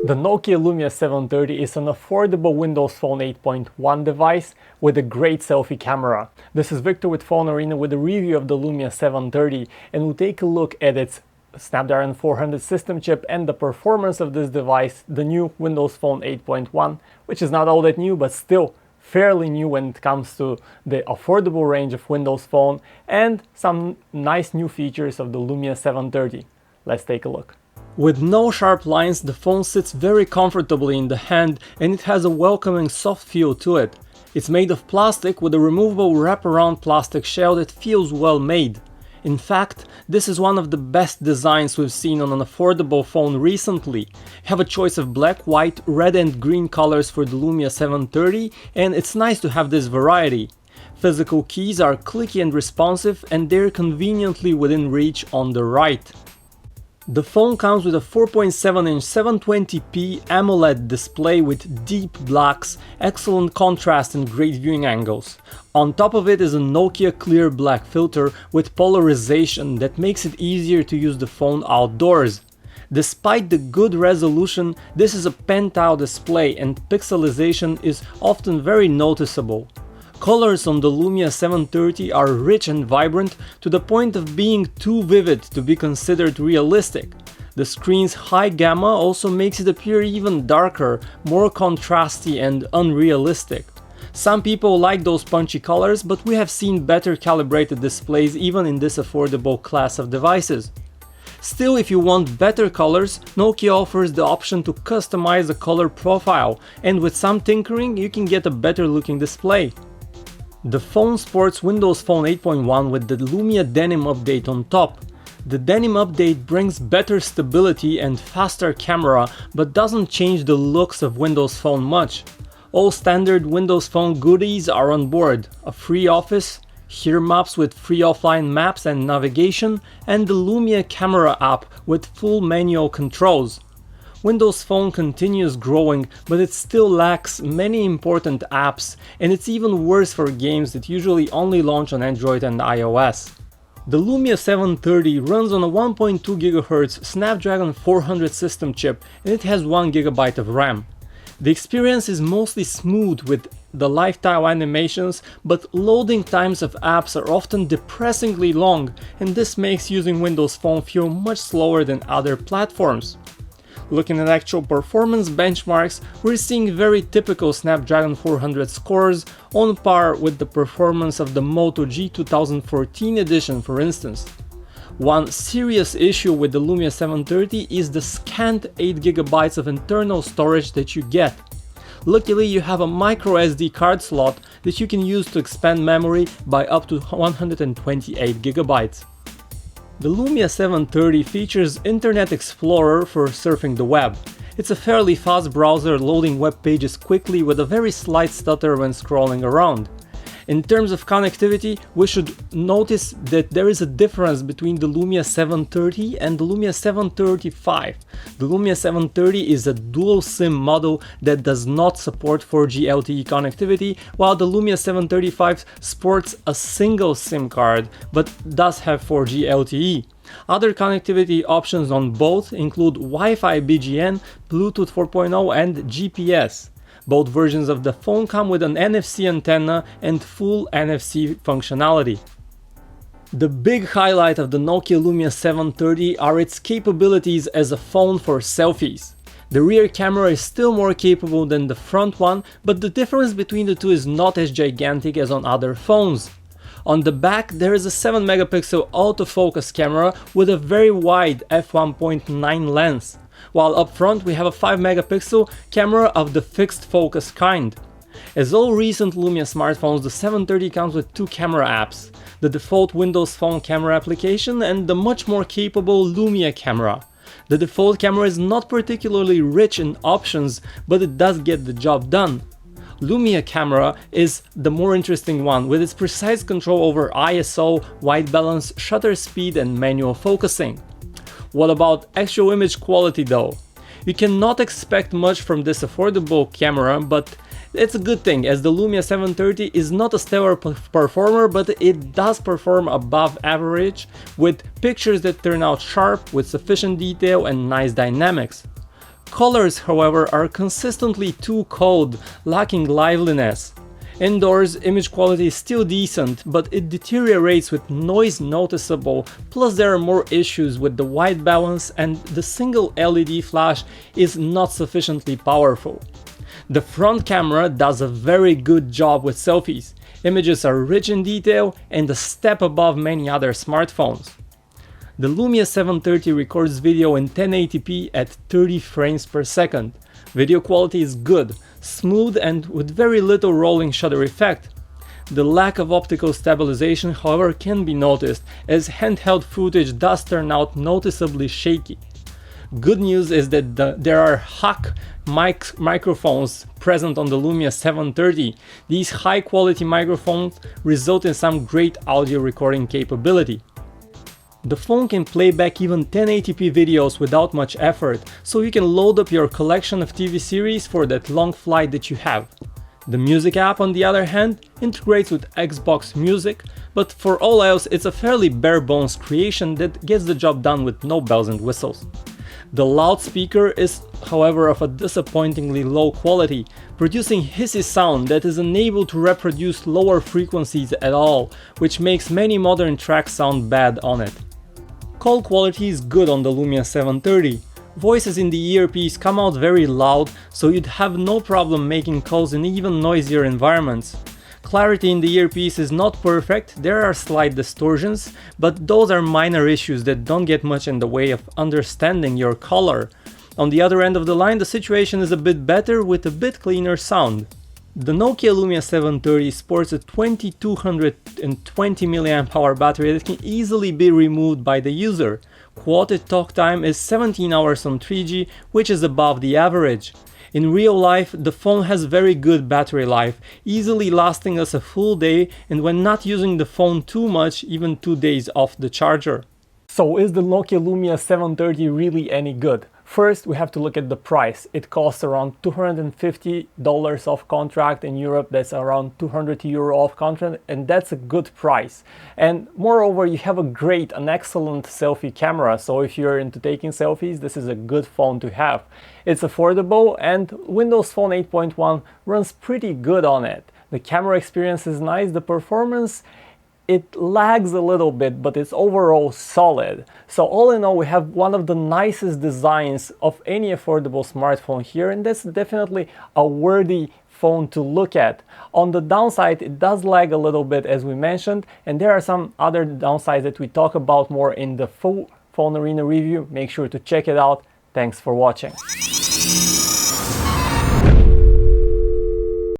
The Nokia Lumia 730 is an affordable Windows Phone 8.1 device with a great selfie camera. This is Victor with PhoneArena with a review of the Lumia 730, and we'll take a look at its Snapdragon 400 system chip and the performance of this device, the new Windows Phone 8.1, which is not all that new but still fairly new when it comes to the affordable range of Windows Phone, and some nice new features of the Lumia 730. Let's take a look. With no sharp lines, the phone sits very comfortably in the hand and it has a welcoming soft feel to it. It's made of plastic with a removable wraparound plastic shell that feels well made. In fact, this is one of the best designs we've seen on an affordable phone recently. You have a choice of black, white, red and green colors for the Lumia 730, and it's nice to have this variety. Physical keys are clicky and responsive, and they're conveniently within reach on the right. The phone comes with a 4.7-inch 720p AMOLED display with deep blacks, excellent contrast and great viewing angles. On top of it is a Nokia clear black filter with polarization that makes it easier to use the phone outdoors. Despite the good resolution, this is a pen-tile display and pixelization is often very noticeable. Colors on the Lumia 730 are rich and vibrant to the point of being too vivid to be considered realistic. The screen's high gamma also makes it appear even darker, more contrasty and unrealistic. Some people like those punchy colors, but we have seen better calibrated displays even in this affordable class of devices. Still, if you want better colors, Nokia offers the option to customize the color profile, and with some tinkering you can get a better looking display. The phone sports Windows Phone 8.1 with the Lumia Denim update on top. The Denim update brings better stability and faster camera, but doesn't change the looks of Windows Phone much. All standard Windows Phone goodies are on board: a free office, Here maps with free offline maps and navigation, and the Lumia camera app with full manual controls. Windows Phone continues growing, but it still lacks many important apps, and it's even worse for games that usually only launch on Android and iOS. The Lumia 730 runs on a 1.2 GHz Snapdragon 400 system chip, and it has 1 GB of RAM. The experience is mostly smooth with the lifestyle animations, but loading times of apps are often depressingly long, and this makes using Windows Phone feel much slower than other platforms. Looking at actual performance benchmarks, we're seeing very typical Snapdragon 400 scores, on par with the performance of the Moto G 2014 edition, for instance. One serious issue with the Lumia 730 is the scant 8 GB of internal storage that you get. Luckily, you have a micro SD card slot that you can use to expand memory by up to 128 GB. The Lumia 730 features Internet Explorer for surfing the web. It's a fairly fast browser loading web pages quickly with a very slight stutter when scrolling around. In terms of connectivity, we should notice that there is a difference between the Lumia 730 and the Lumia 735. The Lumia 730 is a dual SIM model that does not support 4G LTE connectivity, while the Lumia 735 sports a single SIM card but does have 4G LTE. Other connectivity options on both include Wi-Fi BGN, Bluetooth 4.0 and GPS. Both versions of the phone come with an NFC antenna and full NFC functionality. The big highlight of the Nokia Lumia 730 are its capabilities as a phone for selfies. The rear camera is still more capable than the front one, but the difference between the two is not as gigantic as on other phones. On the back there is a 7 megapixel autofocus camera with a very wide f1.9 lens, while up front we have a 5 megapixel camera of the fixed focus kind. As all recent Lumia smartphones, the 730 comes with two camera apps: the default Windows Phone camera application and the much more capable Lumia camera. The default camera is not particularly rich in options, but it does get the job done. Lumia camera is the more interesting one, with its precise control over ISO, white balance, shutter speed and manual focusing. What about actual image quality though? You cannot expect much from this affordable camera, but it's a good thing, as the Lumia 730 is not a stellar performer, but it does perform above average, with pictures that turn out sharp with sufficient detail and nice dynamics. Colors, however, are consistently too cold, lacking liveliness. Indoors, image quality is still decent, but it deteriorates with noise noticeable, plus there are more issues with the white balance and the single LED flash is not sufficiently powerful. The front camera does a very good job with selfies. Images are rich in detail and a step above many other smartphones. The Lumia 730 records video in 1080p at 30 frames per second. Video quality is good, smooth and with very little rolling shutter effect. The lack of optical stabilization, however, can be noticed, as handheld footage does turn out noticeably shaky. Good news is that there are HUC microphones present on the Lumia 730. These high-quality microphones result in some great audio recording capability. The phone can play back even 1080p videos without much effort, so you can load up your collection of TV series for that long flight that you have. The music app, on the other hand, integrates with Xbox Music, but for all else it's a fairly bare-bones creation that gets the job done with no bells and whistles. The loudspeaker is, however, of a disappointingly low quality, producing hissy sound that is unable to reproduce lower frequencies at all, which makes many modern tracks sound bad on it. Call quality is good on the Lumia 730. Voices in the earpiece come out very loud, so you'd have no problem making calls in even noisier environments. Clarity in the earpiece is not perfect, there are slight distortions, but those are minor issues that don't get much in the way of understanding your caller. On the other end of the line, the situation is a bit better with a bit cleaner sound. The Nokia Lumia 730 sports a 2220 mAh battery that can easily be removed by the user. Quoted talk time is 17 hours on 3G, which is above the average. In real life, the phone has very good battery life, easily lasting us a full day, and when not using the phone too much, even 2 days off the charger. So is the Nokia Lumia 730 really any good? First, we have to look at the price. It costs around $250 off contract. In Europe, that's around €200 off contract, and that's a good price. And moreover, you have an excellent selfie camera, so if you're into taking selfies, this is a good phone to have. It's affordable, and Windows Phone 8.1 runs pretty good on it. The camera experience is nice, the performance, it lags a little bit, but it's overall solid. So all in all, we have one of the nicest designs of any affordable smartphone here, and that's definitely a worthy phone to look at. On the downside, it does lag a little bit, as we mentioned, and there are some other downsides that we talk about more in the full PhoneArena review. Make sure to check it out. Thanks for watching.